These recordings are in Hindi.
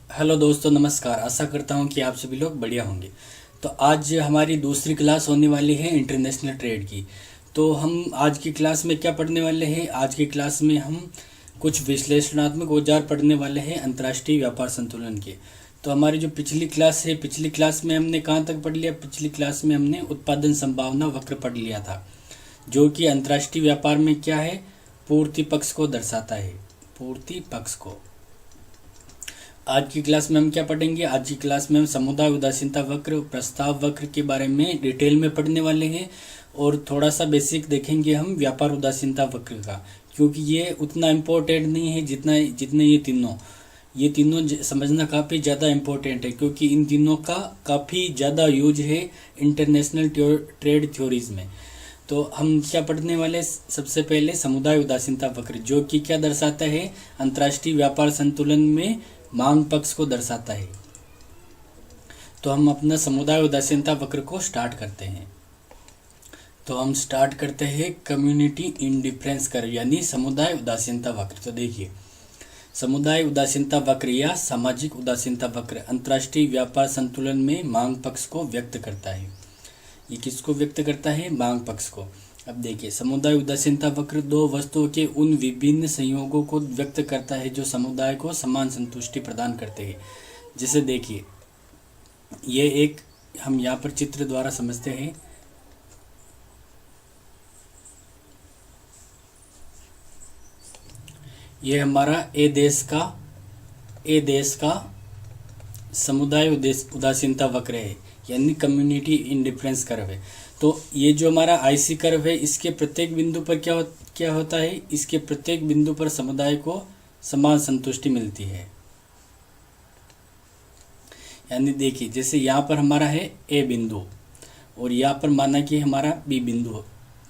हेलो दोस्तों, नमस्कार। आशा करता हूँ कि आप सभी लोग बढ़िया होंगे। तो आज हमारी दूसरी क्लास होने वाली है इंटरनेशनल ट्रेड की। तो हम आज की क्लास में क्या पढ़ने वाले हैं? आज की क्लास में हम कुछ विश्लेषणात्मक औजार पढ़ने वाले हैं अंतर्राष्ट्रीय व्यापार संतुलन के। तो हमारी जो पिछली क्लास है, पिछली क्लास में हमने कहाँ तक पढ़ लिया? पिछली क्लास में हमने उत्पादन संभावना वक्र पढ़ लिया था, जो कि अंतर्राष्ट्रीय व्यापार में क्या है? पूर्ति पक्ष को दर्शाता है, पूर्ति पक्ष को। आज की क्लास में हम क्या पढ़ेंगे? आज की क्लास में हम समुदाय उदासीनता वक्र, प्रस्ताव वक्र के बारे में डिटेल में पढ़ने वाले हैं और थोड़ा सा बेसिक देखेंगे हम व्यापार उदासीनता वक्र का, क्योंकि ये उतना इम्पोर्टेंट नहीं है जितने ये तीनों समझना काफ़ी ज़्यादा इम्पोर्टेंट है, क्योंकि इन तीनों का काफ़ी ज़्यादा यूज है इंटरनेशनल ट्रेड थ्योरीज में। तो हम क्या पढ़ने वाले? सबसे पहले समुदाय उदासीनता वक्र, जो कि क्या दर्शाता है? अंतर्राष्ट्रीय व्यापार संतुलन में मांग पक्ष को दर्शाता है। तो हम अपना समुदाय उदासीनता वक्र को स्टार्ट करते हैं। तो हम स्टार्ट करते हैं कम्युनिटी इंडिफरेंस कर्व, यानी समुदाय उदासीनता वक्र। तो देखिए, समुदाय उदासीनता वक्र या सामाजिक उदासीनता वक्र अंतर्राष्ट्रीय व्यापार संतुलन में मांग पक्ष को व्यक्त करता है। ये किसको व्यक्त करता है? मांग पक्ष को। अब देखिए, समुदाय उदासीनता वक्र दो वस्तुओं के उन विभिन्न संयोगों को व्यक्त करता है जो समुदाय को समान संतुष्टि प्रदान करते हैं। जैसे देखिए, ये एक हम यहाँ पर चित्र द्वारा समझते हैं। ये हमारा ए देश का समुदाय उदासीनता वक्र है, यानी कम्युनिटी इंडिफरेंस कर्व है। तो ये जो हमारा आईसी कर्व है, इसके प्रत्येक बिंदु पर क्या होता है? इसके प्रत्येक बिंदु पर समुदाय को समान संतुष्टि मिलती है। यानी देखिए, जैसे यहाँ पर हमारा है ए बिंदु और यहाँ पर माना कि हमारा बी बिंदु हो।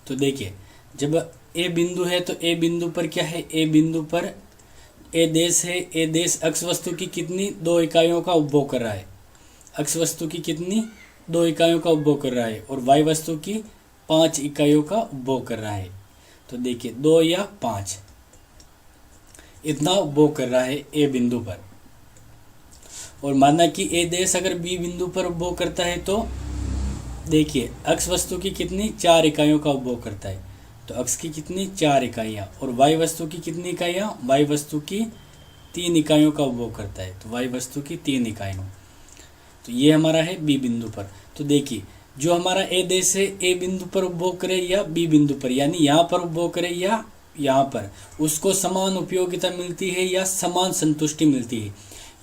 तो देखिए, जब ए बिंदु है तो ए बिंदु पर क्या है? ए बिंदु पर ए देश है। ए देश अक्ष वस्तु की कितनी? 2 इकाइयों का उपभोग कर रहा है। अक्ष वस्तु की कितनी? 2 इकाइयों का उपभोग कर रहा है और वाय वस्तु की 5 इकाइयों का उपभोग कर रहा है। तो देखिए, 2 या 5 इतना उपभोग कर रहा है ए बिंदु पर। और माना कि ए देश अगर बी बिंदु पर उपभोग करता है तो देखिए, अक्ष वस्तु की कितनी? 4 इकाइयों का उपभोग करता है। तो अक्ष की कितनी? 4 इकाइयाँ। और वाय वस्तु की कितनी इकाइयाँ? वाय वस्तु की 3 इकाइयों का उपभोग करता है। तो वाय वस्तु की 3 इकाइयों। तो ये हमारा है बी बिंदु पर। तो देखिए, जो हमारा ए देश है, ए बिंदु पर उपभोग करे या बी बिंदु पर, यानी यहाँ पर उपभोग करे या यहाँ पर, उसको समान उपयोगिता मिलती है या समान संतुष्टि मिलती है।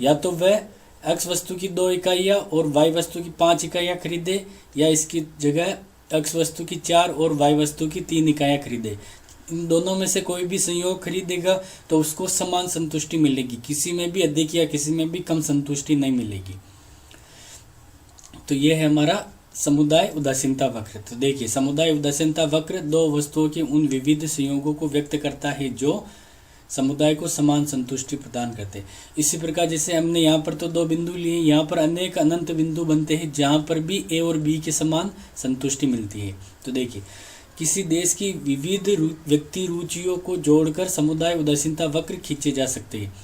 या तो वह अक्ष वस्तु की 2 इकाइयाँ और वाय वस्तु की 5 इकाइयाँ खरीदे, या इसकी जगह अक्ष वस्तु की 4 और वाय वस्तु की 3 इकाइयाँ खरीदे। इन दोनों में से कोई भी संयोग खरीदेगा तो उसको समान संतुष्टि मिलेगी, किसी में भी अधिक या किसी में भी कम संतुष्टि नहीं मिलेगी। तो ये है हमारा समुदाय उदासीनता वक्र। तो देखिए, समुदाय उदासीनता वक्र 2 वस्तुओं के उन विविध संयोगों को व्यक्त करता है जो समुदाय को समान संतुष्टि प्रदान करते हैं। इसी प्रकार जैसे हमने यहाँ पर तो 2 बिंदु लिए, यहाँ पर अनेक अनंत बिंदु बनते हैं जहाँ पर भी ए और बी के समान संतुष्टि मिलती है। तो देखिए, किसी देश की विविध व्यक्ति रुचियों को जोड़कर समुदाय उदासीनता वक्र खींचे जा सकते हैं।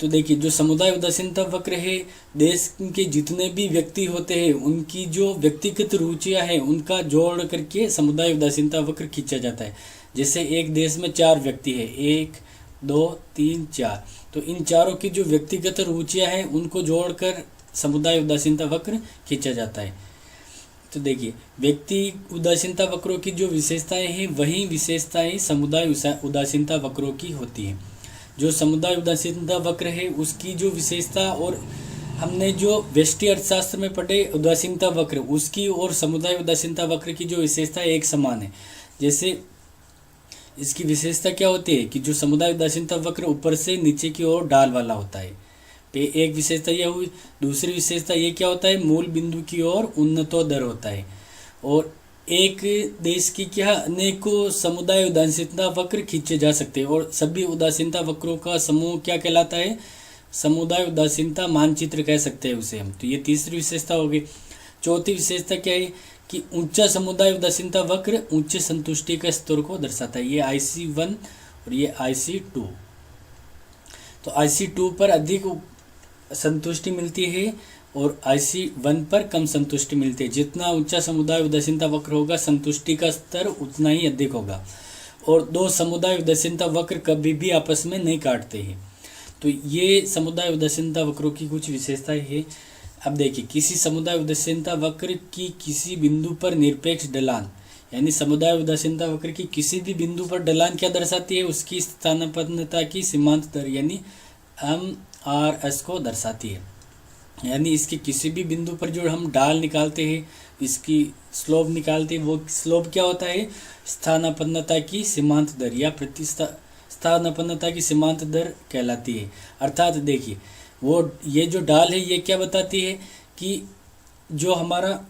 तो देखिए, जो समुदाय उदासीनता वक्र है, देश के जितने भी व्यक्ति होते हैं उनकी जो व्यक्तिगत रुचियां हैं उनका जोड़ करके समुदाय उदासीनता वक्र खींचा जाता है। जैसे एक देश में 4 व्यक्ति है, 1 2 3 4, तो इन चारों की जो व्यक्तिगत रुचियां हैं उनको जोड़कर समुदाय उदासीनता वक्र खींचा जाता है। तो देखिए, व्यक्ति उदासीनता वक्रों की जो विशेषताएं हैं वही विशेषताएं समुदाय उदासीनता वक्रों की होती हैं। जो समुदाय उदासीनता वक्र है उसकी जो विशेषता, और हमने जो व्यष्टि अर्थशास्त्र में पढ़े उदासीनता वक्र, उसकी और समुदाय उदासीनता वक्र की जो विशेषता एक समान है। जैसे इसकी विशेषता क्या होती है कि जो समुदाय उदासीनता वक्र ऊपर से नीचे की ओर ढाल वाला होता है। एक विशेषता यह हुई। दूसरी विशेषता ये क्या होता है? मूल बिंदु की ओर उन्नतोदर होता है। और एक देश की क्या अनेकों समुदाय उदासीनता वक्र खींचे जा सकते हैं और सभी उदासीनता वक्रों का समूह क्या कहलाता है? समुदाय उदासीनता मानचित्र कह सकते हैं उसे हम। तो ये तीसरी विशेषता होगी। चौथी विशेषता क्या है कि ऊंचा समुदाय उदासीनता वक्र ऊंचे संतुष्टि के स्तर को दर्शाता है। ये IC1 और ये IC2। तो IC2 पर अधिक संतुष्टि मिलती है और IC1 पर कम संतुष्टि मिलती है। जितना ऊंचा समुदाय उदासीनता वक्र होगा, संतुष्टि का स्तर उतना ही अधिक होगा। और दो समुदाय उदासीनता वक्र कभी भी आपस में नहीं काटते हैं। तो ये समुदाय उदासीनता वक्रों की कुछ विशेषताएं हैं। अब देखिए, किसी समुदाय उदासीनता वक्र की किसी बिंदु पर निरपेक्ष ढलान, यानी समुदाय उदासीनता वक्र की किसी भी बिंदु पर ढलान क्या दर्शाती है? उसकी स्थानापन्नता की सीमांत दर यानी MRS को दर्शाती है। यानी इसके किसी भी बिंदु पर जो हम ढाल निकालते हैं, इसकी स्लोप निकालते हैं, वो स्लोप क्या होता है? स्थानापन्नता की सीमांत दर या स्थानापन्नता की सीमांत दर कहलाती है। अर्थात देखिए, वो ये जो ढाल है ये क्या बताती है कि जो हमारा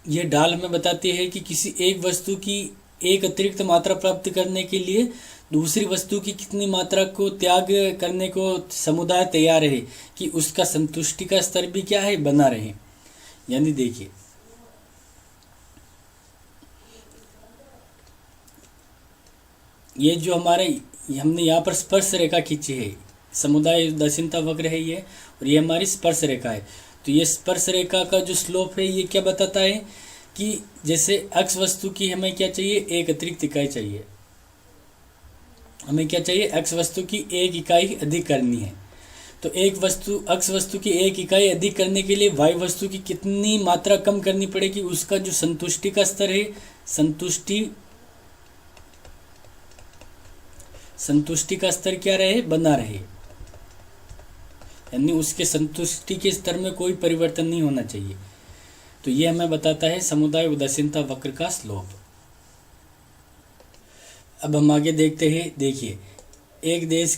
ये ढाल हमें बताती है कि किसी एक वस्तु की एक अतिरिक्त मात्रा प्राप्त करने के लिए दूसरी वस्तु की कितनी मात्रा को त्याग करने को समुदाय तैयार है कि उसका संतुष्टि का स्तर भी क्या है? बना रहे। यानी देखिए, ये जो हमने यहाँ पर स्पर्श रेखा खींची है, समुदाय उदासीनता वक्र है ये, और ये हमारी स्पर्श रेखा है। तो ये स्पर्श रेखा का जो स्लोप है ये क्या बताता है कि जैसे अक्ष वस्तु की हमें क्या चाहिए? एक अतिरिक्त इकाई चाहिए। हमें क्या चाहिए? अक्ष वस्तु की एक इकाई अधिक करनी है। तो अक्ष वस्तु की एक इकाई अधिक करने के लिए वायु वस्तु की कितनी मात्रा कम करनी पड़ेगी? उसका जो संतुष्टि का स्तर है, संतुष्टि का स्तर क्या रहे? बना रहे। यानी उसके संतुष्टि के स्तर में कोई परिवर्तन नहीं होना चाहिए। तो ये हमें बताता है समुदाय उदासीनता वक्र का स्लोप। अब हम आगे देखते हैं। देखिए, एक देश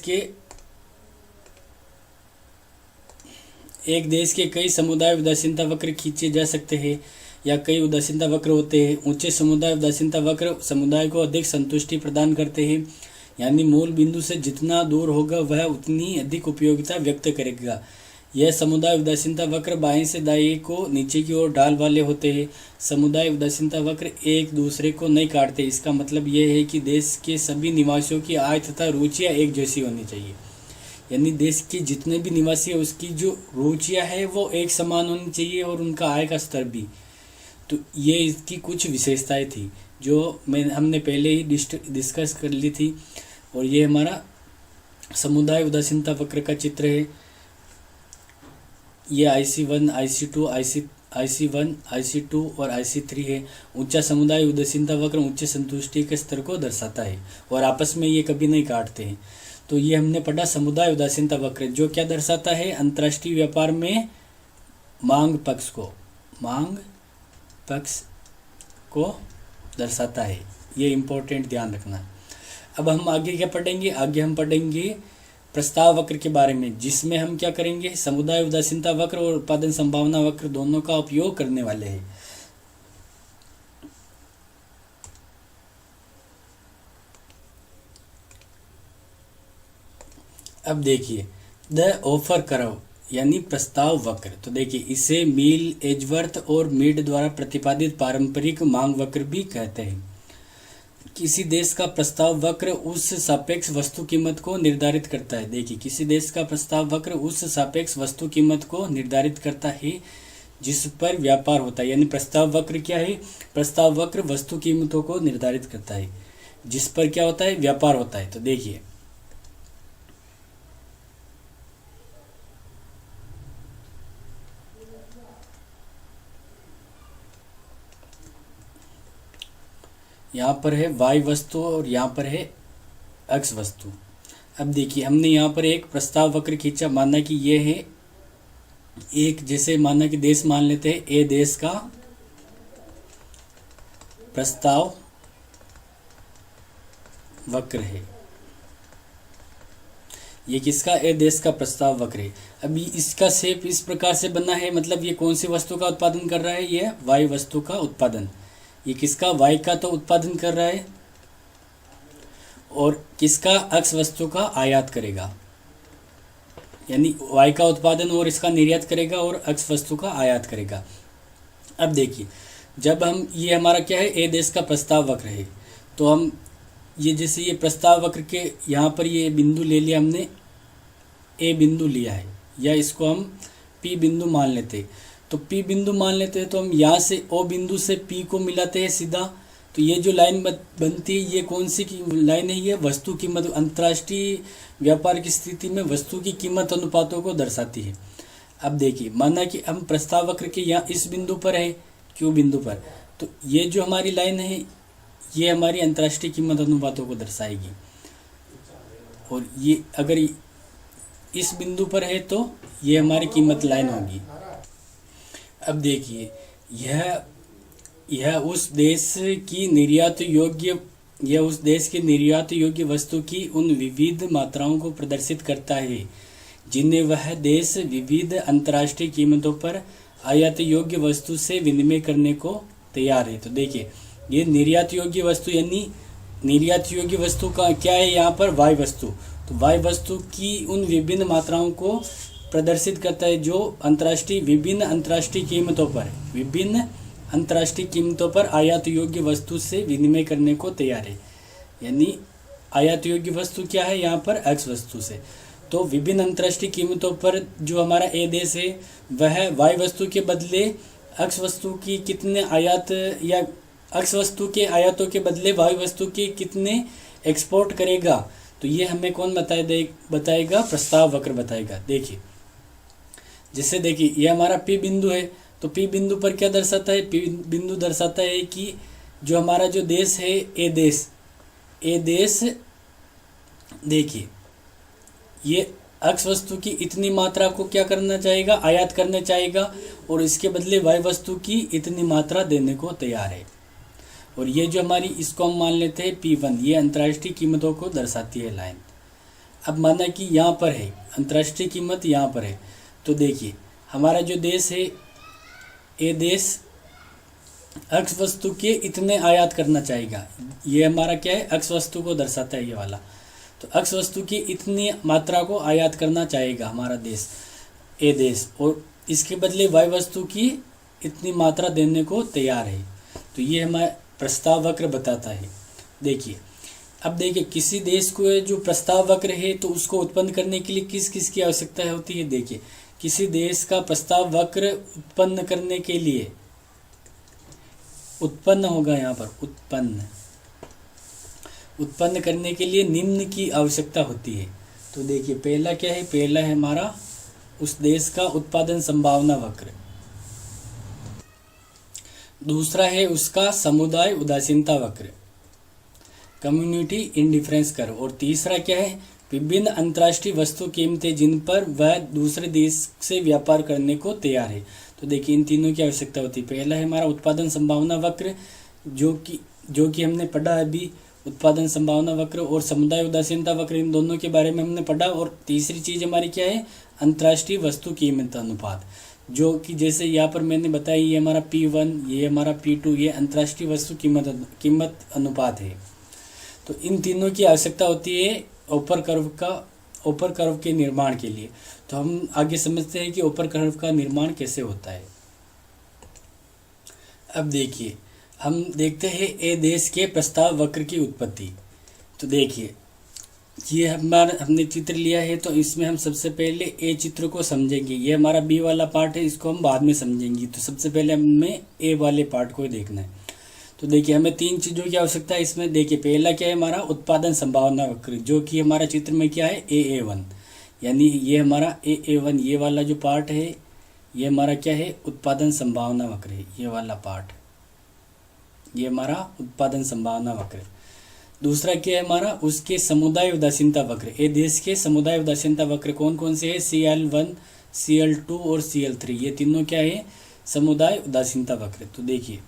के कई समुदाय उदासीनता वक्र खींचे जा सकते हैं या कई उदासीनता वक्र होते हैं। ऊंचे समुदाय उदासीनता वक्र समुदाय को अधिक संतुष्टि प्रदान करते हैं। यानी मूल बिंदु से जितना दूर होगा वह उतनी अधिक उपयोगिता व्यक्त करेगा। यह समुदाय उदासीनता वक्र बाएं से दाएं को नीचे की ओर ढाल वाले होते हैं। समुदाय उदासीनता वक्र एक दूसरे को नहीं काटते। इसका मतलब यह है कि देश के सभी निवासियों की आय तथा रुचियाँ एक जैसी होनी चाहिए। यानी देश के जितने भी निवासी है उसकी जो रुचियाँ है वो एक समान होनी चाहिए और उनका आय का स्तर भी। तो ये इसकी कुछ विशेषताएं थी जो हमने पहले ही डिस्कस कर ली थी। और ये हमारा समुदाय उदासीनता वक्र का चित्र है। ये IC1, IC2, IC1, IC2 और IC3 है। ऊंचा समुदाय उदासीनता वक्र ऊंचे संतुष्टि के स्तर को दर्शाता है और आपस में ये कभी नहीं काटते हैं। तो ये हमने पढ़ा समुदाय उदासीनता वक्र, जो क्या दर्शाता है? अंतर्राष्ट्रीय व्यापार में मांग पक्ष को दर्शाता है। ये इम्पोर्टेंट ध्यान रखना। अब हम आगे क्या पढ़ेंगे? आगे हम पढ़ेंगे प्रस्ताव वक्र के बारे में, जिसमें हम क्या करेंगे? समुदाय उदासीनता वक्र और उत्पादन संभावना वक्र दोनों का उपयोग करने वाले हैं। अब देखिए, द ऑफर कर्व यानी प्रस्ताव वक्र। तो देखिए, इसे मील, एजवर्थ और मीड द्वारा प्रतिपादित पारंपरिक मांग वक्र भी कहते हैं। किसी देश का प्रस्ताव वक्र उस सापेक्ष वस्तु कीमत को निर्धारित करता है। देखिए, किसी देश का प्रस्ताव वक्र उस सापेक्ष वस्तु कीमत को निर्धारित करता है जिस पर व्यापार होता है। यानी प्रस्ताव वक्र क्या है? प्रस्ताव वक्र वस्तु कीमतों को निर्धारित करता है जिस पर क्या होता है? व्यापार होता है। तो देखिए, यहाँ पर है वाई वस्तु और यहाँ पर है अक्ष वस्तु। अब देखिए, हमने यहाँ पर एक प्रस्ताव वक्र खींचा। माना कि ये है एक, जैसे माना कि देश मान लेते हैं, ए देश का प्रस्ताव वक्र है। ये किसका? ए देश का प्रस्ताव वक्र है। अभी इसका शेप इस प्रकार से बना है, मतलब ये कौन सी वस्तु का उत्पादन कर रहा है? ये वाई वस्तु का उत्पादन। ये किसका? वाई का तो उत्पादन कर रहा है और किसका? अक्ष वस्तु का आयात करेगा। यानी वाई का उत्पादन और इसका निर्यात करेगा और अक्ष वस्तु का आयात करेगा। अब देखिए, जब हम ये हमारा क्या है? ए देश का प्रस्ताव वक्र है। तो हम ये जैसे ये प्रस्ताव वक्र के यहाँ पर ये बिंदु ले लिया हमने, ए बिंदु लिया है, या इसको हम P बिंदु मान लेते, तो P बिंदु मान लेते हैं, तो हम यहाँ से O बिंदु से P को मिलाते हैं सीधा। तो ये जो लाइन बनती है, ये कौन सी लाइन है? ये वस्तु कीमत, अंतर्राष्ट्रीय व्यापार की स्थिति में वस्तु की कीमत अनुपातों को दर्शाती है। अब देखिए, माना कि हम प्रस्ताव वक्र के यहाँ इस बिंदु पर है, Q बिंदु पर, तो ये जो हमारी लाइन है ये हमारी अंतर्राष्ट्रीय कीमत अनुपातों को दर्शाएगी। और ये अगर इस बिंदु पर है तो ये हमारी कीमत लाइन होगी। अब देखिए, यह उस देश की निर्यात योग्य वस्तु की उन विविध मात्राओं को प्रदर्शित करता है जिन्हें वह देश विविध अंतर्राष्ट्रीय कीमतों पर आयात योग्य वस्तु से विनिमय करने को तैयार है। तो देखिए, ये निर्यात योग्य वस्तु, यानी निर्यात योग्य वस्तु का क्या है यहाँ पर? वाई वस्तु। तो वाई वस्तु की उन विभिन्न मात्राओं को प्रदर्शित करता है जो विभिन्न अंतर्राष्ट्रीय कीमतों पर आयात योग्य वस्तु से विनिमय करने को तैयार है। यानी आयात योग्य वस्तु क्या है यहाँ पर? एक्स वस्तु से। तो विभिन्न अंतर्राष्ट्रीय कीमतों पर जो हमारा ए देश है वह वाई वस्तु के बदले एक्स वस्तु की कितने आयात, या एक्स वस्तु के आयातों के बदले वाई वस्तु के कितने एक्सपोर्ट करेगा। तो ये हमें कौन बताएगा? प्रस्ताव वक्र बताएगा। देखिए, जैसे देखिए, ये हमारा P बिंदु है, तो P बिंदु पर क्या दर्शाता है? P बिंदु दर्शाता है कि जो हमारा जो देश है ए देश, देखिए ये एक्स वस्तु की इतनी मात्रा को क्या करना चाहेगा? आयात करना चाहेगा, और इसके बदले वाई वस्तु की इतनी मात्रा देने को तैयार है। और ये जो हमारी, इसको हम मान लेते हैं P1, ये अंतर्राष्ट्रीय कीमतों को दर्शाती है लाइन। अब माना कि यहाँ पर है अंतर्राष्ट्रीय कीमत, यहाँ पर है, तो देखिए हमारा जो देश है ए देश एक्स वस्तु के इतने आयात करना चाहेगा। ये हमारा क्या है? एक्स वस्तु को दर्शाता है ये वाला। तो एक्स वस्तु की इतनी मात्रा को आयात करना चाहेगा हमारा देश ए देश, और इसके बदले वाई वस्तु की इतनी मात्रा देने को तैयार है। तो ये हमारा प्रस्ताव वक्र बताता है। देखिए, अब देखिए, किसी देश को जो प्रस्ताव वक्र है तो उसको उत्पन्न करने के लिए किस किस की आवश्यकता होती है? देखिए, किसी देश का प्रस्ताव वक्र उत्पन्न करने के लिए उत्पन्न होगा, यहाँ पर उत्पन्न करने के लिए निम्न की आवश्यकता होती है। तो देखिए, पहला क्या है? पहला है हमारा उस देश का उत्पादन संभावना वक्र, दूसरा है उसका समुदाय उदासीनता वक्र, कम्युनिटी इंडिफरेंस कर्व, और तीसरा क्या है? विभिन्न अंतर्राष्ट्रीय वस्तु कीमतें जिन पर वह दूसरे देश से व्यापार करने को तैयार है। तो देखिए, इन तीनों की आवश्यकता होती है। पहला है हमारा उत्पादन संभावना वक्र, जो कि हमने पढ़ा अभी, उत्पादन संभावना वक्र और समुदाय उदासीनता वक्र, इन दोनों के बारे में हमने पढ़ा। और तीसरी चीज हमारी क्या है? अंतर्राष्ट्रीय वस्तु कीमत अनुपात, जो कि जैसे यहाँ पर मैंने बताया, ये हमारा P1, ये हमारा P2, ये अंतर्राष्ट्रीय वस्तु कीमत अनुपात है। तो इन तीनों की आवश्यकता होती है ऊपर कर्व के निर्माण के लिए। तो हम आगे समझते हैं कि ऊपर कर्व का निर्माण कैसे होता है। अब देखिए, हम देखते हैं ए देश के प्रस्ताव वक्र की उत्पत्ति। तो देखिए, ये हमने चित्र लिया है, तो इसमें हम सबसे पहले ए चित्र को समझेंगे। ये हमारा बी वाला पार्ट है, इसको हम बाद में समझेंगे। तो सबसे पहले हमें ए वाले पार्ट को देखना है। तो देखिए, हमें तीन चीज़ों की आवश्यकता है इसमें। देखिए, पहला क्या है? हमारा उत्पादन संभावना वक्र, जो कि हमारा चित्र में क्या है? AA1, यानी ये हमारा AA1, ये वाला जो पार्ट है ये हमारा क्या है? उत्पादन संभावना वक्र है। ये वाला पार्ट, ये हमारा उत्पादन संभावना वक्र। दूसरा क्या है हमारा? उसके समुदाय उदासीनता वक्र। ए देश के समुदाय उदासीनता वक्र कौन कौन से है? CL1, CL2 और CL3, ये तीनों क्या है? समुदाय उदासीनता वक्र। तो देखिए,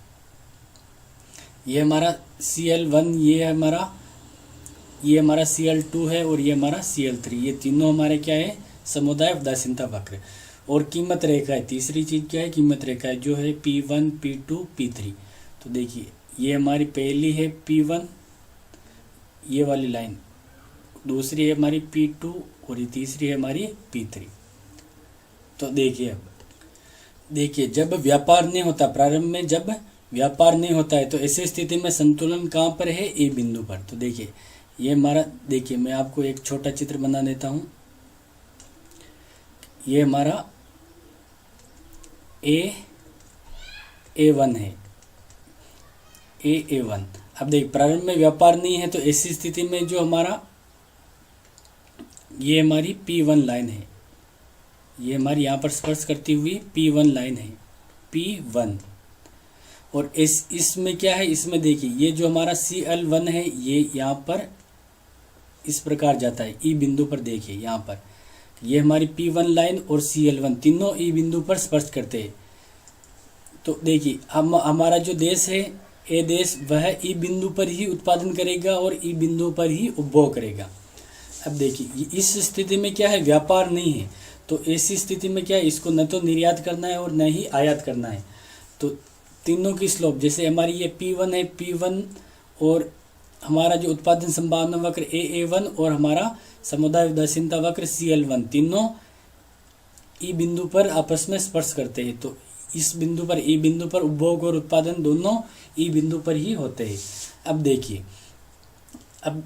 ये हमारा CL1, ये हमारा CL2 है, और ये हमारा CL3, ये तीनों हमारे क्या है? समुदाय उदासीनता वक्र। और कीमत रेखा है, तीसरी चीज़ क्या है? कीमत रेखा है, जो है P1, P2, P3। तो देखिए, ये हमारी पहली है P1, ये वाली लाइन, दूसरी है हमारी P2, और ये तीसरी है हमारी P3। तो देखिए, अब देखिए, जब व्यापार नहीं होता, प्रारंभ में जब व्यापार नहीं होता है, तो ऐसी स्थिति में संतुलन कहाँ पर है? ए बिंदु पर। तो देखिए, ये हमारा, देखिए मैं आपको एक छोटा चित्र बना देता हूँ। ये हमारा A1 है, A1। अब देख प्रारंभ में व्यापार नहीं है, तो ऐसी स्थिति में जो हमारा ये हमारी P1 लाइन है, ये हमारी यहाँ पर स्पर्श करती हुई P1 लाइन है, P1। और इसमें क्या है, इसमें देखिए ये जो हमारा Cl1 है ये यहाँ पर इस प्रकार जाता है E बिंदु पर। देखिए यहाँ पर ये हमारी P1 लाइन और Cl1 तीनों E बिंदु पर स्पर्श करते हैं। तो देखिए हमारा जो देश है ए देश, वह ई बिंदु पर ही उत्पादन करेगा और ई बिंदु पर ही उपभोग करेगा। अब देखिए इस स्थिति में क्या है, व्यापार नहीं है, तो ऐसी स्थिति में क्या है, इसको न तो निर्यात करना है और न ही आयात करना है। तो तीनों की स्लोप, जैसे हमारी ये P1 है, P1 और हमारा जो उत्पादन संभावना वक्र A1 और हमारा समुदाय उदासीनता वक्र Cl1, तीनों ई बिंदु पर आपस में स्पर्श करते हैं। तो इस बिंदु पर, ई बिंदु पर उपभोग और उत्पादन दोनों ई बिंदु पर ही होते हैं। अब देखिए, अब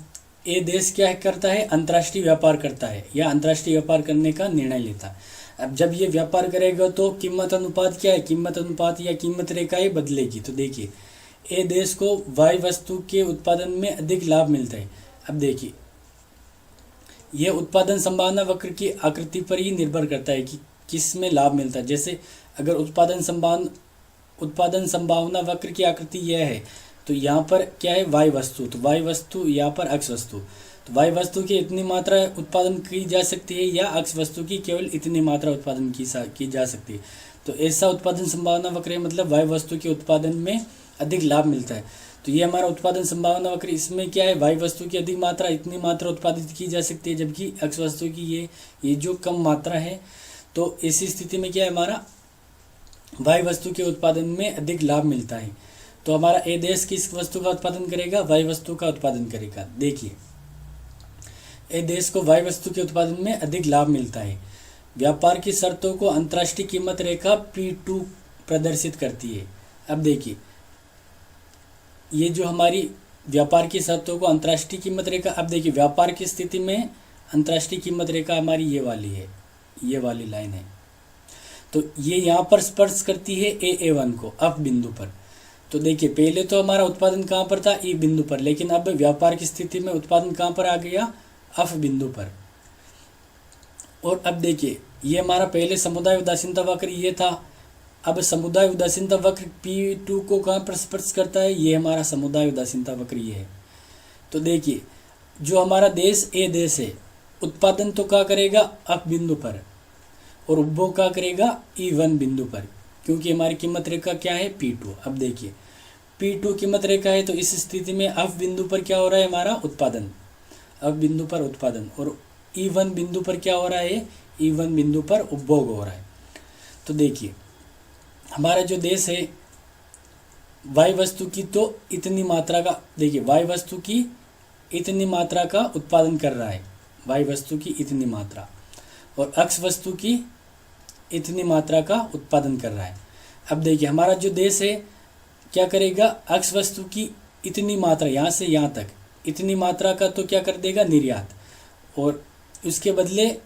ये देश क्या करता है, अंतर्राष्ट्रीय व्यापार करता है या अंतर्राष्ट्रीय व्यापार करने का निर्णय लेता है। अब जब ये व्यापार करेगा तो कीमत अनुपात क्या है, कीमत अनुपात या कीमत रेखाएं बदलेगी। तो देखिए ये देश को वाई वस्तु के उत्पादन में अधिक लाभ मिलता है। अब देखिए यह उत्पादन संभावना वक्र की आकृति पर ही निर्भर करता है कि किस में लाभ मिलता है। जैसे अगर उत्पादन संभावना वक्र की आकृति यह है, तो यहाँ पर क्या है, वाई वस्तु, तो वाई वस्तु यहाँ पर अक्ष वस्तु, तो वाई वस्तु की इतनी मात्रा उत्पादन की जा सकती है या अक्ष वस्तु की केवल इतनी मात्रा उत्पादन की जा सकती है। तो ऐसा उत्पादन संभावना वक्र है, मतलब वाई वस्तु के उत्पादन में अधिक लाभ मिलता है। तो ये हमारा उत्पादन संभावना वक्र, इसमें क्या है, वाई वस्तु की अधिक मात्रा, इतनी मात्रा उत्पादित की जा सकती है, जबकि अक्ष वस्तु की ये जो कम मात्रा है। तो ऐसी स्थिति में क्या है, हमारा वाई वस्तु के उत्पादन में अधिक लाभ मिलता है। तो हमारा ए देश किस वस्तु का उत्पादन करेगा, वाई वस्तु का उत्पादन करेगा। देखिए ए देश को वाई वस्तु के उत्पादन में अधिक लाभ मिलता है। व्यापार की शर्तों को अंतर्राष्ट्रीय कीमत रेखा P2 प्रदर्शित करती है। अब देखिए ये जो हमारी व्यापार की शर्तों को अंतर्राष्ट्रीय कीमत रेखा, अब देखिए व्यापार की स्थिति में अंतर्राष्ट्रीय कीमत रेखा हमारी ये वाली है, ये वाली लाइन है। तो ये यहाँ पर स्पर्श करती है A1 को अप बिंदु पर। तो देखिए पहले तो हमारा उत्पादन कहाँ पर था, ई बिंदु पर, लेकिन अब व्यापार की स्थिति में उत्पादन कहाँ पर आ गया, अफ बिंदु पर। और अब देखिए ये हमारा पहले समुदाय उदासीनता वक्र ये था, अब समुदाय उदासीनता वक्र P2 को कहाँ पर स्पर्श करता है, ये हमारा समुदाय उदासीनता वक्र ये है। तो देखिए जो हमारा देश ए देश है, उत्पादन तो क्या करेगा, अप बिंदु पर, और उपभोग क्या करेगा, E1 बिंदु पर, क्योंकि हमारी कीमत रेखा क्या है, P2। अब देखिए P2 कीमत रेखा है, तो इस स्थिति में अफ बिंदु पर क्या हो रहा है, हमारा उत्पादन, अफ बिंदु पर उत्पादन, और E1 बिंदु पर क्या हो रहा है, E1 बिंदु पर उपभोग हो रहा है। तो देखिए हमारा जो देश है, वाई वस्तु की तो इतनी मात्रा का, देखिए वाई वस्तु की इतनी मात्रा का उत्पादन कर रहा है, वाई वस्तु की इतनी मात्रा, और अक्ष वस्तु की इतनी मात्रा का उत्पादन कर रहा है। अब देखिए हमारा जो देश है क्या करेगा, अक्ष वस्तु की इतनी मात्रा, यहाँ से यहाँ तक इतनी मात्रा का तो क्या कर देगा, निर्यात, और उसके बदले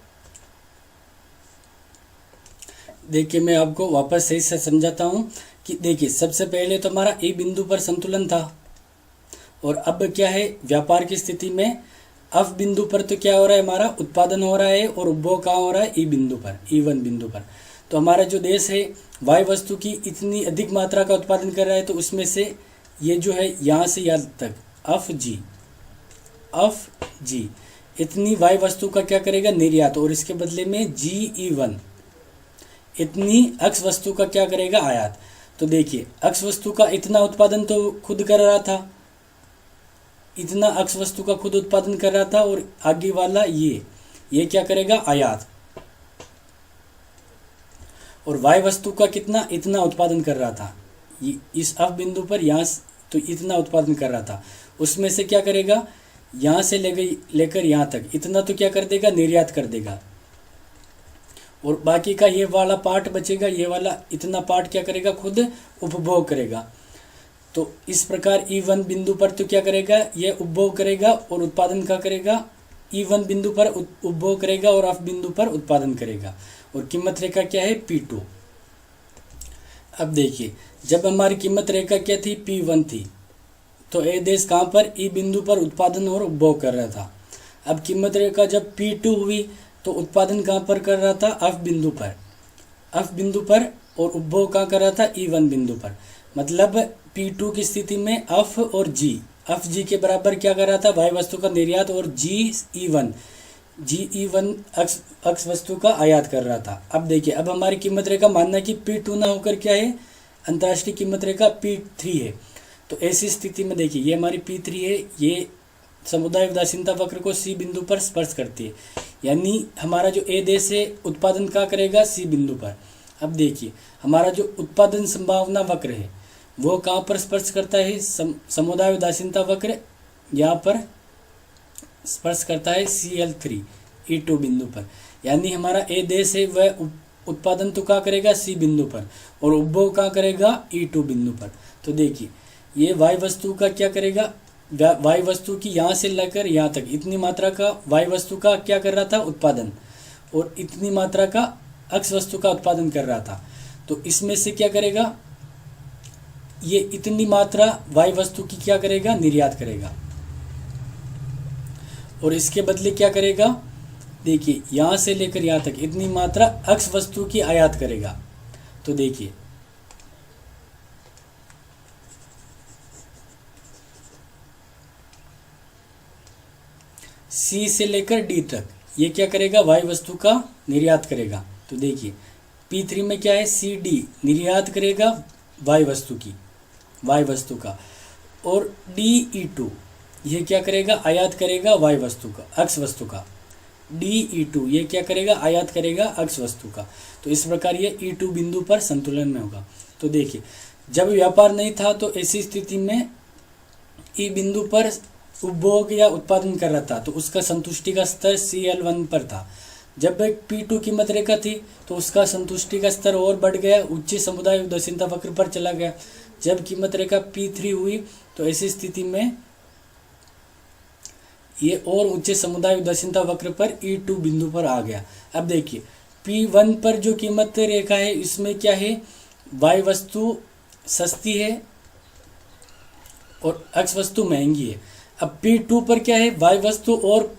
देखिए मैं आपको वापस सही से समझाता हूँ कि देखिए सबसे पहले तो हमारा ए बिंदु पर संतुलन था, और अब क्या है, व्यापार की स्थिति में अफ बिंदु पर तो क्या हो रहा है, हमारा उत्पादन हो रहा है, और उपभोग कहाँ हो रहा है, ई बिंदु पर, E1 बिंदु पर। तो हमारा जो देश है वाई वस्तु की इतनी अधिक मात्रा का उत्पादन कर रहा है, तो उसमें से ये जो है यहाँ से यहाँ तक अफ जी इतनी वाई वस्तु का क्या करेगा, निर्यात, और इसके बदले में GE1 इतनी अक्ष वस्तु का क्या करेगा, आयात। तो देखिए अक्ष वस्तु का इतना उत्पादन तो खुद कर रहा था, इतना अक्ष वस्तु का खुद उत्पादन कर रहा था, और आगे वाला ये क्या करेगा, आयात, और वाई वस्तु का कितना, इतना उत्पादन कर रहा था, इस अफ बिंदु पर यहाँ तो इतना उत्पादन कर रहा था, उसमें से क्या करेगा, यहाँ से लेकर यहाँ तक इतना तो क्या कर देगा, निर्यात कर देगा, और बाकी का ये वाला पार्ट बचेगा, ये वाला इतना पार्ट क्या करेगा, खुद उपभोग करेगा। तो इस प्रकार E1 बिंदु पर तो क्या करेगा, ये उपभोग करेगा, और उत्पादन क्या करेगा, E1 बिंदु पर उपभोग करेगा और F बिंदु पर उत्पादन करेगा। और कीमत रेखा क्या है, P2। अब देखिए, जब हमारी कीमत रेखा क्या थी, P1 थी, तो ए देश कहाँ पर, ई बिंदु पर उत्पादन और उपभोग कर रहा था। अब कीमत रेखा जब P2 हुई तो उत्पादन कहाँ पर कर रहा था, F बिंदु पर, F बिंदु पर, और उपभोग कहाँ कर रहा था, E1 बिंदु पर। मतलब P2 की स्थिति में F और G, F G के बराबर क्या कर रहा था, वाई वस्तु का निर्यात, और G E1 अक्ष वस्तु का आयात कर रहा था। अब देखिए, अब हमारी कीमत रेखा मानना कि P2 ना होकर क्या है, अंतर्राष्ट्रीय कीमत रेखा P3 है। तो ऐसी स्थिति में देखिए, ये हमारी P3 है, ये समुदाय उदासीनता वक्र को C बिंदु पर स्पर्श करती है, यानी हमारा जो ए देश है उत्पादन क्या करेगा, C बिंदु पर। अब देखिए, हमारा जो उत्पादन संभावना वक्र है वो कहाँ पर स्पर्श करता है, समुदाय उदासीनता वक्र यहाँ पर स्पर्श करता है CL3 E2 बिंदु पर। यानी हमारा ए देश है वह उत्पादन तो क्या करेगा, C बिंदु पर, और उपभोग क्या करेगा, E2 बिंदु पर। तो देखिए, ये वाई वस्तु का क्या करेगा, वाई वस्तु की यहाँ से लेकर यहाँ तक इतनी मात्रा का वाई वस्तु का क्या कर रहा था, उत्पादन, और इतनी मात्रा का अक्ष वस्तु का उत्पादन कर रहा था। तो इसमें से क्या करेगा, ये इतनी मात्रा वाई वस्तु की क्या करेगा, निर्यात करेगा, और इसके बदले क्या करेगा, देखिए यहाँ से लेकर यहाँ तक इतनी मात्रा अक्ष वस्तु की आयात करेगा। तो देखिए, C से लेकर D तक ये क्या करेगा, वाई वस्तु का निर्यात करेगा। तो देखिए, P3 में क्या है, CD निर्यात करेगा वाई वस्तु का, और DE2 ये क्या करेगा, आयात करेगा वाई वस्तु का, अक्ष वस्तु का। DE2 ये क्या करेगा, आयात करेगा अक्ष वस्तु का। तो इस प्रकार ये E2 बिंदु पर संतुलन में होगा। तो देखिए, जब व्यापार नहीं था तो ऐसी स्थिति में ई बिंदु पर उपभोग या उत्पादन कर रहा था, तो उसका संतुष्टि का स्तर CL1 पर था। जब P2 कीमत रेखा थी तो उसका संतुष्टि का स्तर और बढ़ गया, उच्च समुदाय उदासीनता वक्र पर चला गया। जब कीमत रेखा P3 हुई तो ऐसी स्थिति में ये और उच्च समुदाय उदासीनता वक्र पर E2 बिंदु पर आ गया। अब देखिए, P1 पर जो कीमत रेखा है इसमें क्या है, वाई वस्तु सस्ती है और अक्ष वस्तु महंगी है। अब P2 पर क्या है, वाई वस्तु और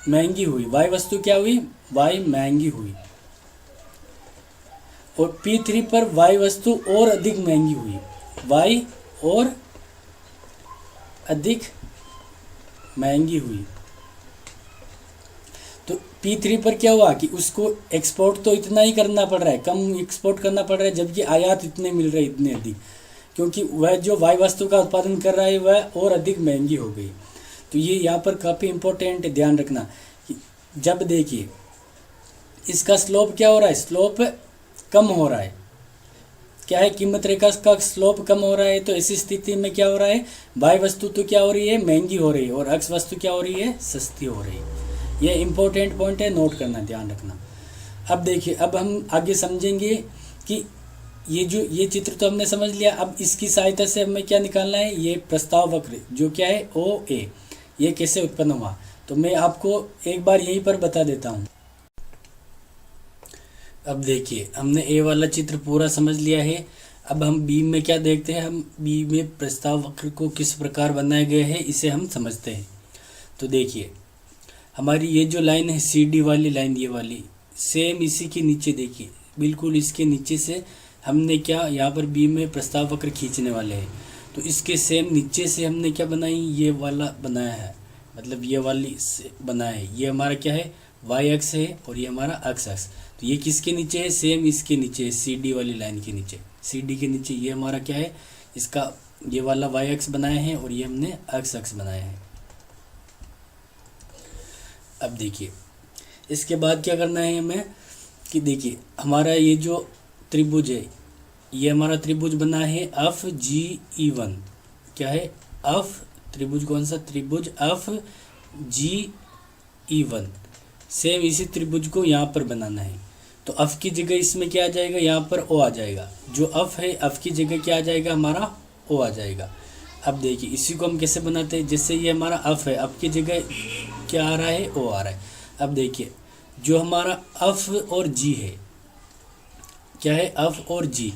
महंगी हुई, वाई वस्तु क्या हुई, वाई महंगी हुई, और P3 पर वाई वस्तु और अधिक महंगी हुई, वाई और अधिक महंगी हुई। तो P3 पर क्या हुआ कि उसको एक्सपोर्ट तो इतना ही करना पड़ रहा है, कम एक्सपोर्ट करना पड़ रहा है, जबकि आयात इतने मिल रहे इतने अधिक, क्योंकि वह जो वाई वस्तु का उत्पादन कर रहा है वह और अधिक महंगी हो गई। तो ये यहाँ पर काफ़ी इम्पोर्टेंट ध्यान रखना कि जब देखिए इसका स्लोप क्या हो रहा है, स्लोप कम हो रहा है, क्या है, कीमत रेखा का स्लोप कम हो रहा है। तो ऐसी स्थिति में क्या हो रहा है, वाई वस्तु तो क्या हो रही है, महंगी हो रही है, और अक्ष वस्तु क्या हो रही है, सस्ती हो रही है। ये इंपॉर्टेंट पॉइंट है, नोट करना, ध्यान रखना। अब देखिए, अब हम आगे समझेंगे कि ये चित्र तो हमने समझ लिया। अब इसकी सहायता से हमें क्या निकालना है, ये प्रस्ताव वक्र जो क्या है OA, ये कैसे उत्पन्न हुआ। तो मैं आपको एक बार यहीं पर बता देता हूँ। अब देखिए, हमने ए वाला चित्र पूरा समझ लिया है। अब हम बी में क्या देखते हैं, हम बी में प्रस्ताव वक्र को किस प्रकार बनाया गया है इसे हम समझते हैं। तो देखिए, हमारी ये जो लाइन है CD वाली लाइन, ये वाली सेम इसी के नीचे, देखिए बिल्कुल इसके नीचे से हमने क्या यहाँ पर बी में प्रस्ताव वक्र खींचने वाले हैं। तो इसके सेम नीचे से हमने क्या बनाई, ये वाला बनाया है, मतलब ये वाली बनाया है। ये हमारा क्या है, वाई अक्ष है, और ये हमारा अक्ष अक्ष। तो ये किसके नीचे है, सेम इसके नीचे है, CD वाली लाइन के नीचे, CD के नीचे ये हमारा क्या है, इसका ये वाला वाई अक्ष बनाया है, और ये हमने अक्ष अक्ष बनाया है। अब देखिए, इसके बाद क्या करना है हमें कि देखिए, हमारा ये जो त्रिभुज है, ये हमारा त्रिभुज बना है FGE1। क्या है, त्रिभुज कौन सा, त्रिभुज FGE1। सेम इसी त्रिभुज को यहाँ पर बनाना है। तो F की जगह इसमें क्या आ जाएगा, यहाँ पर O आ जाएगा। जो F है, F की जगह क्या आ जाएगा, हमारा O आ जाएगा। अब देखिए इसी को हम कैसे बनाते हैं, जैसे ये हमारा अफ है, अफ की जगह क्या आ रहा है, ओ आ रहा है। अब देखिए जो हमारा अफ और जी है, क्या है, अफ और जी,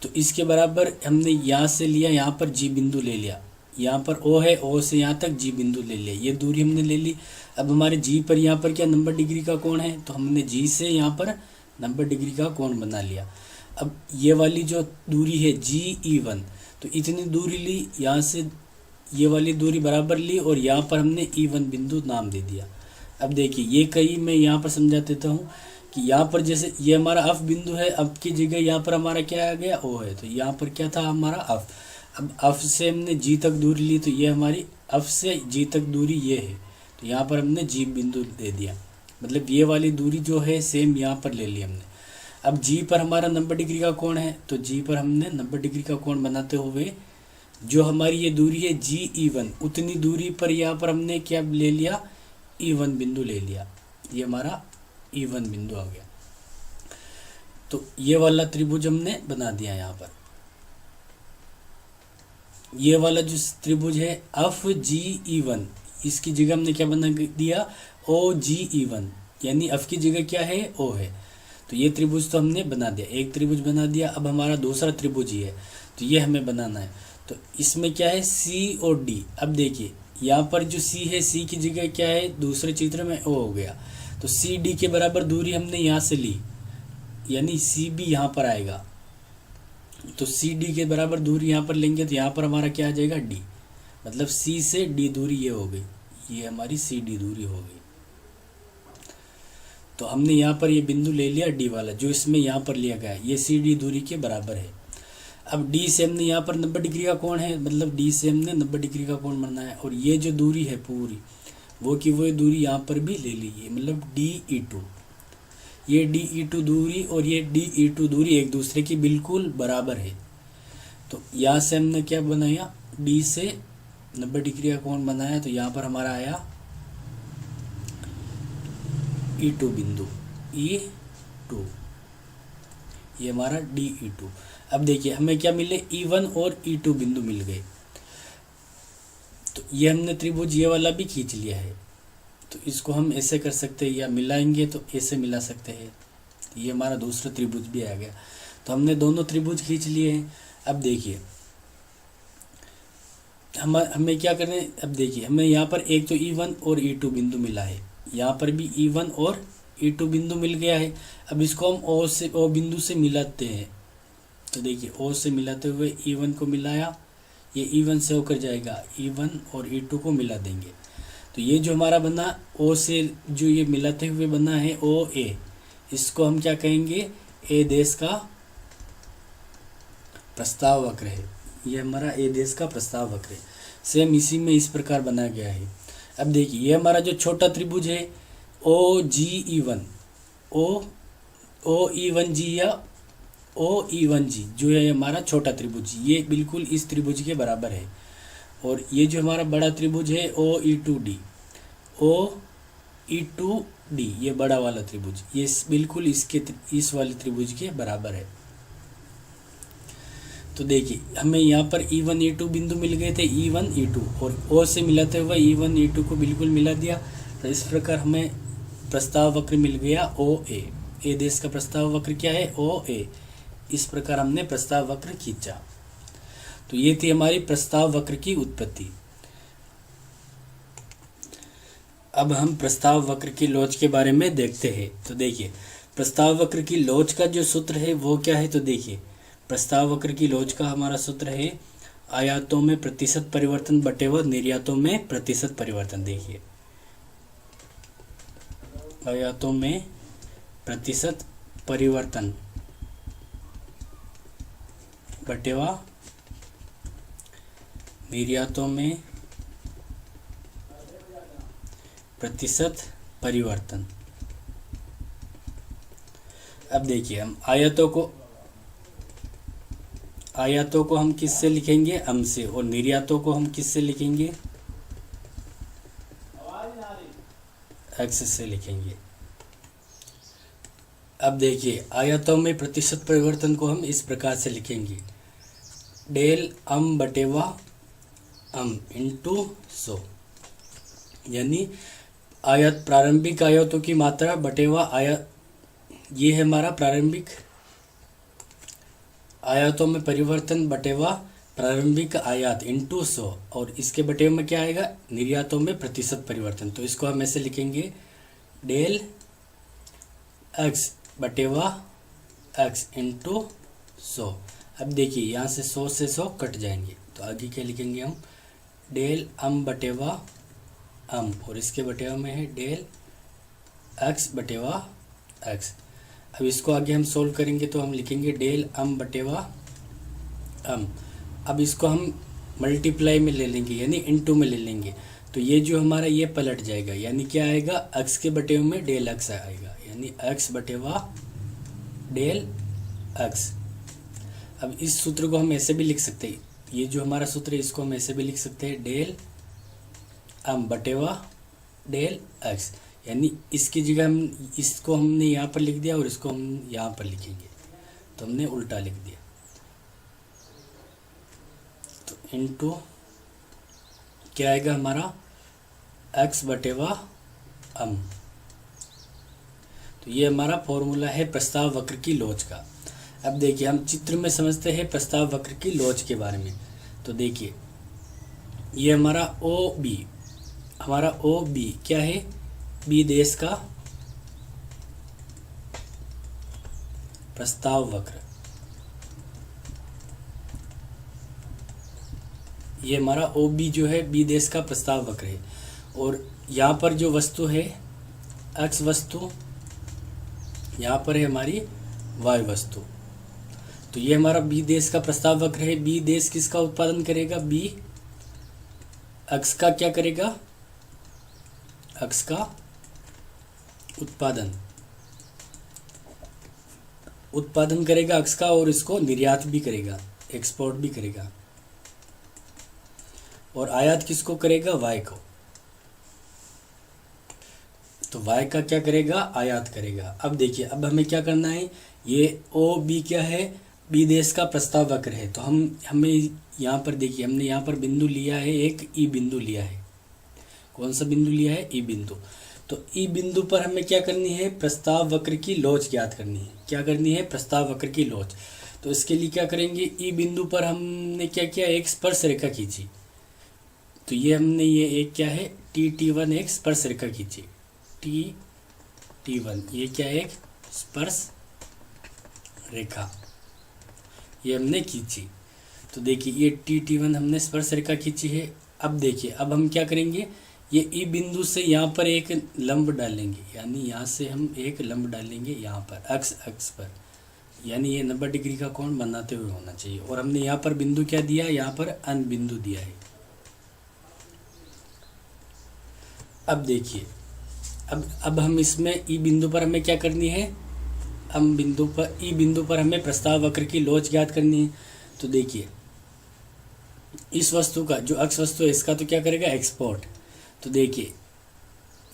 तो इसके बराबर हमने यहाँ से लिया, यहाँ पर जी बिंदु ले लिया, यहाँ पर ओ है, ओ से यहाँ तक जी बिंदु ले लिया, ये दूरी हमने ले ली। अब हमारे जी पर यहाँ पर क्या 90 डिग्री का कोण है, तो हमने जी से यहाँ पर 90 डिग्री का कोण बना लिया। अब ये वाली जो दूरी है GE1, तो इतनी दूरी ली, यहाँ से ये वाली दूरी बराबर ली और यहाँ पर हमने E1 बिंदु नाम दे दिया। अब देखिए ये कहीं मैं यहाँ पर समझा देता हूँ कि यहाँ पर जैसे ये हमारा अफ बिंदु है, अफ की जगह यहाँ पर हमारा क्या आ गया, ओ है, तो यहाँ पर क्या था हमारा अफ। अब अफ से हमने जी तक दूरी ली, तो ये हमारी अफ से जी तक दूरी ये है, तो यहाँ पर हमने जी बिंदु दे दिया, मतलब ये वाली दूरी जो है सेम यहाँ पर ले ली हमने। अब जी पर हमारा 90 डिग्री का कोण है, तो जी पर हमने 90 डिग्री का कोण बनाते हुए जो हमारी ये दूरी है GE1, उतनी दूरी पर यहाँ पर हमने क्या ले लिया, E1 बिंदु ले लिया, ये हमारा E1 बिंदु आ गया। तो ये वाला त्रिभुज हमने बना दिया। यहाँ पर ये वाला जो त्रिभुज है FGE1, इसकी जगह हमने क्या बना दिया, OGE1, यानी अफ की जगह क्या है, ओ है। तो ये त्रिभुज तो हमने बना दिया, एक त्रिभुज बना दिया। अब हमारा दूसरा त्रिभुज ही है, तो ये हमें बनाना है। तो इसमें क्या है, C और D। अब देखिए यहाँ पर जो C है, C की जगह क्या है, दूसरे चित्र में O हो गया, तो CD के बराबर दूरी हमने यहाँ से ली, यानी CB यहाँ पर आएगा, तो CD के बराबर दूरी यहाँ पर लेंगे, तो यहाँ पर हमारा क्या आ जाएगा, D, मतलब C से D दूरी ये हो गई, ये हमारी CD दूरी हो गई। तो हमने यहाँ पर ये बिंदु ले लिया D वाला, जो इसमें यहाँ पर लिया गया है, ये CD दूरी के बराबर है। अब D से हमने यहाँ पर 90 डिग्री का कोण है, मतलब D से हमने 90 डिग्री का कोण बनना है, और ये जो दूरी है पूरी वो की वो दूरी यहाँ पर भी ले ली है, मतलब DE2। ये DE2 दूरी और ये DE2 दूरी एक दूसरे की बिल्कुल बराबर है। तो यहाँ से हमने क्या बनाया, D से 90 डिग्री का कोण बनाया, तो यहाँ पर हमारा आया E2 बिंदु, E2, ये हमारा DE2। अब देखिए हमें क्या मिले, E1 और E2 बिंदु मिल गए। तो ये हमने त्रिभुज ये वाला भी खींच लिया है, तो इसको हम ऐसे कर सकते हैं, या मिलाएंगे तो ऐसे मिला सकते हैं। ये हमारा दूसरा त्रिभुज भी आ गया। तो हमने दोनों त्रिभुज खींच लिए हैं। अब देखिए हमें क्या करना है, अब देखिए हमें यहाँ पर एक तो E1 और E2 बिंदु मिला है, यहाँ पर भी E1 और E2 बिंदु मिल गया है। अब इसको हम O बिंदु से मिलाते हैं। तो देखिए O से मिलाते हुए E1 को मिलाया, ये E1 से होकर जाएगा, E1 और E2 को मिला देंगे। तो ये जो हमारा बना O से जो ये मिलाते हुए बना है OA, इसको हम क्या कहेंगे, A देश का प्रस्ताव वक्र है। ये हमारा A देश का प्रस्ताव वक्र है। सेम इसी में इस प्रकार बना गया है। अब देखिए ये हमारा जो छोटा त्रिभुज है OGE1, OE1G या OE1G, जो है हमारा छोटा त्रिभुज, ये बिल्कुल इस त्रिभुज के बराबर है। और ये जो हमारा बड़ा त्रिभुज है OE2D, OE2D, ये बड़ा वाला त्रिभुज, ये बिल्कुल इस वाले त्रिभुज के बराबर है। तो देखिए हमें यहाँ पर E1 E2 बिंदु मिल गए थे, E1 E2, और O से मिलाते हुए E1 E2 को बिल्कुल मिला दिया। तो इस प्रकार हमें प्रस्ताव वक्र मिल गया OA। A देश का प्रस्ताव वक्र क्या है, OA। इस प्रकार हमने प्रस्ताव वक्र खींचा। तो ये थी हमारी प्रस्ताव वक्र की उत्पत्ति। अब हम प्रस्ताव वक्र की लोच के बारे में देखते हैं। तो देखिए प्रस्ताव वक्र की लोच का जो सूत्र है वो क्या है, तो देखिए प्रस्ताव वक्र की लोच का हमारा सूत्र है आयातों में प्रतिशत परिवर्तन बटे व निर्यातों में प्रतिशत परिवर्तन। देखिए आयातों में प्रतिशत परिवर्तन बटे व निर्यातों में प्रतिशत परिवर्तन। अब देखिए हम आयातों को हम किससे लिखेंगे, अम से, और निर्यातों को हम किससे लिखेंगे, एक्स से लिखेंगे। अब देखिए आयतों में प्रतिशत परिवर्तन को हम इस प्रकार से लिखेंगे, डेल अम बटे व अम इंटू 100, यानी आयत प्रारंभिक आयतों की मात्रा बटेवा आयत, ये है हमारा प्रारंभिक आयतों में परिवर्तन बटेवा प्रारंभिक आयात इंटू 100, और इसके बटे में क्या आएगा, निर्यातों में प्रतिशत परिवर्तन। तो इसको हम ऐसे लिखेंगे डेल एक्स बटेवा एक्स इंटू 100। अब देखिए यहाँ से 100 से 100 कट जाएंगे, तो आगे क्या लिखेंगे हम, डेल अम बटेवा अम, और इसके बटेवा में है डेल एक्स बटेवा एक्स। अब इसको आगे हम सोल्व करेंगे तो हम लिखेंगे डेल अम बटेवा अम। अब इसको हम मल्टीप्लाई में ले लेंगे, यानी इनटू में ले लेंगे, तो ये जो हमारा ये पलट जाएगा, यानी क्या आएगा, एक्स के बटे में डेल एक्स आएगा, यानी एक्स बटेवा डेल एक्स। अब इस सूत्र को हम ऐसे भी लिख सकते हैं, ये जो हमारा सूत्र है इसको हम ऐसे भी लिख सकते हैं, डेल अम बटेवा डेल एक्स, यानी इसकी जगह हम इसको हमने यहाँ पर लिख दिया और इसको हम यहाँ पर लिखेंगे, तो हमने उल्टा लिख दिया। तो इनटू क्या आएगा हमारा, एक्स बटेवा अम। तो ये हमारा फॉर्मूला है प्रस्ताव वक्र की लोच का। अब देखिए हम चित्र में समझते हैं प्रस्ताव वक्र की लोच के बारे में। तो देखिए ये हमारा ओ बी, हमारा ओ बी क्या है, बी देश का प्रस्ताव वक्र, ये हमारा ओ बी जो है बी देश का प्रस्ताव वक्र है, और यहाँ पर जो वस्तु है एक्स वस्तु, यहाँ पर है हमारी वाई वस्तु। तो ये हमारा बी देश का प्रस्ताव वक्र है। बी देश किसका उत्पादन करेगा, बी एक्स का क्या करेगा, एक्स का उत्पादन करेगा एक्स का, और इसको निर्यात भी करेगा, एक्सपोर्ट भी करेगा, और आयात किसको करेगा, वाई को। तो वाई का क्या करेगा, आयात करेगा। अब देखिए अब हमें क्या करना है, ये ओ बी क्या है, बी देश का प्रस्ताव वक्र है। तो हमें यहाँ पर देखिए हमने यहाँ पर बिंदु लिया है, एक ई बिंदु लिया है। कौन सा बिंदु लिया है, ई बिंदु। तो ई बिंदु पर हमें क्या करनी है, प्रस्ताव वक्र की लोच ज्ञात करनी है। क्या करनी है, प्रस्ताव वक्र की लोच। तो इसके लिए क्या करेंगे, ई बिंदु पर हमने क्या किया, एक स्पर्श रेखा खींची। तो ये हमने ये एक क्या है, T1 एक स्पर्श रेखा खींची, T1 ये क्या है, एक स्पर्श रेखा, ये हमने खींची। तो देखिए ये T1 हमने स्पर्श रेखा खींची है। अब देखिए अब हम क्या करेंगे, ये ई बिंदु से यहाँ पर एक लंब डालेंगे, यानी यहाँ से हम एक लंब डालेंगे यहाँ पर एक्स एक्स पर, यानी ये 90 डिग्री का कोण बनाते हुए होना चाहिए। और हमने यहाँ पर बिंदु क्या दिया, यहाँ पर अन बिंदु दिया है। अब देखिए अब हम इसमें ई बिंदु पर हमें क्या करनी है, हम बिंदु पर ई बिंदु पर हमें प्रस्ताव वक्र की लोच ज्ञात करनी है। तो देखिए इस वस्तु का जो एक्स वस्तु है इसका तो क्या करेगा, एक्सपोर्ट। तो देखिए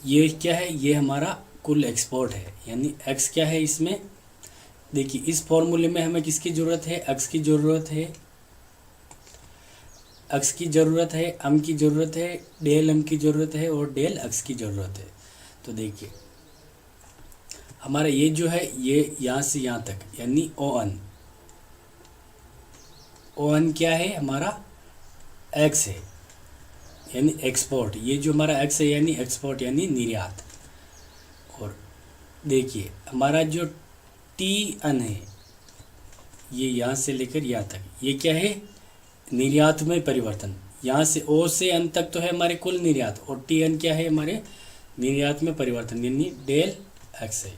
ये क्या है, ये हमारा कुल एक्सपोर्ट है, यानी एक्स क्या है इसमें। देखिए इस फॉर्मूले में हमें किसकी ज़रूरत है, एक्स की ज़रूरत है, एक्स की ज़रूरत है, अम की ज़रूरत है, डेल अम की ज़रूरत है, और डेल एक्स की ज़रूरत है। तो देखिए हमारा ये जो है ये यहाँ से यहाँ तक, यानी ओ अन क्या है, हमारा एक्स है, यानी एक्सपोर्ट। ये जो हमारा एक्स है यानी एक्सपोर्ट यानी निर्यात। और देखिए हमारा जो T1 है ये यहाँ से लेकर यहाँ तक, ये क्या है, निर्यात में परिवर्तन। यहाँ से ओ से अन तक तो है हमारे कुल निर्यात, और T1 क्या है, हमारे निर्यात में परिवर्तन, यानी डेल एक्स है।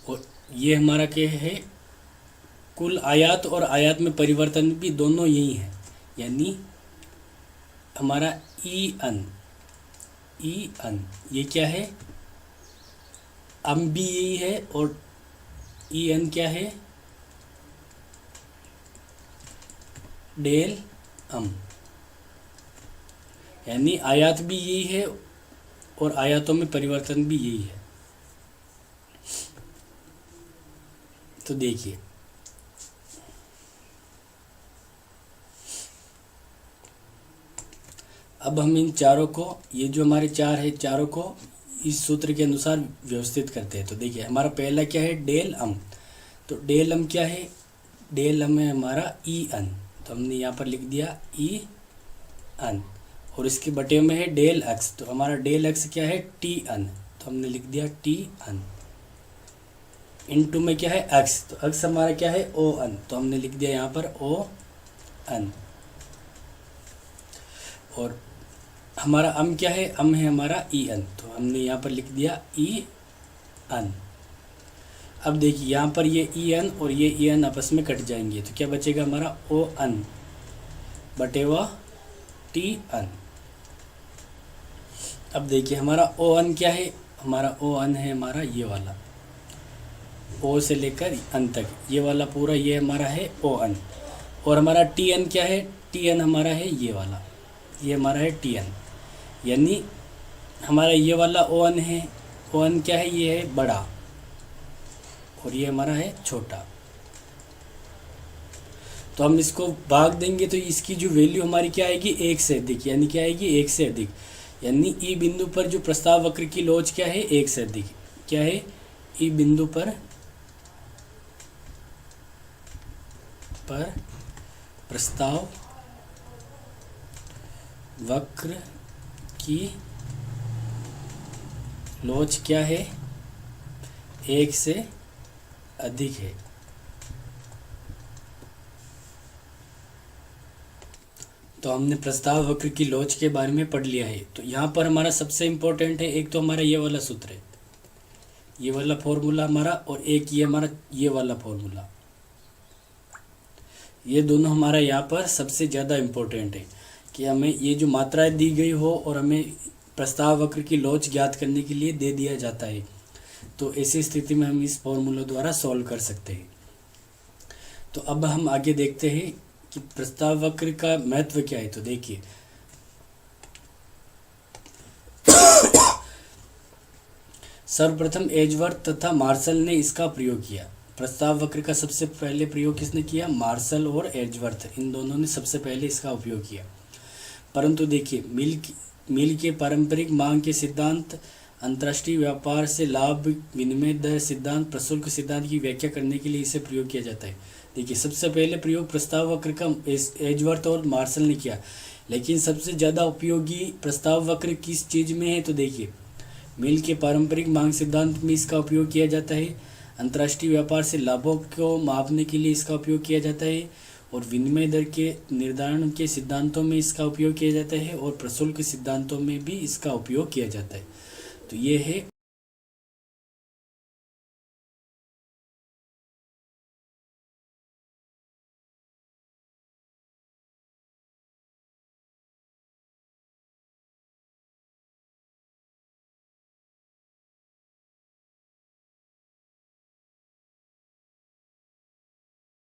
और ये हमारा क्या है, कुल आयात और आयात में परिवर्तन भी दोनों यही है, यानी हमारा ई अन ये क्या है, अम भी यही है, और ई एन क्या है, डेल अम, यानी आयात भी यही है और आयातों में परिवर्तन भी यही है। तो देखिए अब हम इन चारों को, ये जो हमारे चार है, चारों को इस सूत्र के अनुसार व्यवस्थित करते हैं। तो देखिए हमारा पहला क्या है, डेल अम। तो डेल अम क्या है, डेल अम है हमारा ई अन, तो हमने यहाँ पर लिख दिया ई अन। और इसके बटे में है डेल एक्स, तो हमारा डेल एक्स क्या है, टी अन, तो हमने लिख दिया टी अन। इनटू में क्या है एक्स, तो एक्स हमारा क्या है ओ अन, तो हमने लिख दिया यहाँ पर ओ अन। और हमारा अम क्या है, अम है हमारा ई अन, तो हमने यहाँ पर लिख दिया ई अन। अब देखिए यहाँ पर ये ई एन और ये ई एन आपस में कट जाएंगे, तो क्या बचेगा हमारा ओ अन बटे व टी अन। अब देखिए हमारा ओ अन क्या है, हमारा ओ अन है हमारा ये वाला, ओ से लेकर अन तक ये वाला पूरा, ये हमारा है ओ अन। और हमारा टी एन क्या है, टी एन हमारा है ये वाला, ये हमारा है टी एन। यानी हमारा ये वाला ओ अन है, ओ अन क्या है, ये है बड़ा और ये हमारा है छोटा। तो हम इसको भाग देंगे तो इसकी जो वैल्यू हमारी क्या आएगी, एक से अधिक, यानी क्या आएगी, एक से अधिक। यानी ई बिंदु पर जो प्रस्ताव वक्र की लोच क्या है, एक से अधिक। क्या है, ई बिंदु पर प्रस्ताव वक्र की लोच क्या है, एक से अधिक है। तो हमने प्रस्ताव वक्र की लोच के बारे में पढ़ लिया है। तो यहाँ पर हमारा सबसे इम्पोर्टेंट है, एक तो हमारा ये वाला सूत्र है, ये वाला फॉर्मूला हमारा, और एक ये हमारा ये वाला फॉर्मूला। ये दोनों हमारा यहाँ पर सबसे ज़्यादा इम्पोर्टेंट है कि हमें ये जो मात्राएं दी गई हो और हमें प्रस्ताव वक्र की लोच ज्ञात करने के लिए दे दिया जाता है, तो ऐसी स्थिति में हम इस फॉर्मूला द्वारा सॉल्व कर सकते हैं। तो अब हम आगे देखते हैं कि प्रस्ताव वक्र का महत्व क्या है। तो देखिए सर्वप्रथम एजवर्थ तथा मार्शल ने इसका प्रयोग किया। प्रस्ताव वक्र का सबसे पहले प्रयोग किसने किया, मार्शल और एजवर्थ, इन दोनों ने सबसे पहले इसका उपयोग किया। परंतु देखिए मिल के पारंपरिक मांग के सिद्धांत, अंतर्राष्ट्रीय व्यापार से लाभ विनिमय दर सिद्धांत, प्रशुल्क सिद्धांत की व्याख्या करने के लिए इसे प्रयोग किया जाता है। देखिए सबसे पहले प्रयोग प्रस्ताव वक्र का एजवर्थ और मार्शल ने किया, लेकिन सबसे ज़्यादा उपयोगी प्रस्ताव वक्र किस चीज़ में है, तो देखिए मिल के पारंपरिक मांग सिद्धांत में इसका उपयोग किया जाता है, अंतर्राष्ट्रीय व्यापार से लाभों को मापने के लिए इसका उपयोग किया जाता है, और विनिमय दर के निर्धारण के सिद्धांतों में इसका उपयोग किया जाता है, और प्रशुल्क सिद्धांतों में भी इसका उपयोग किया जाता है। तो ये है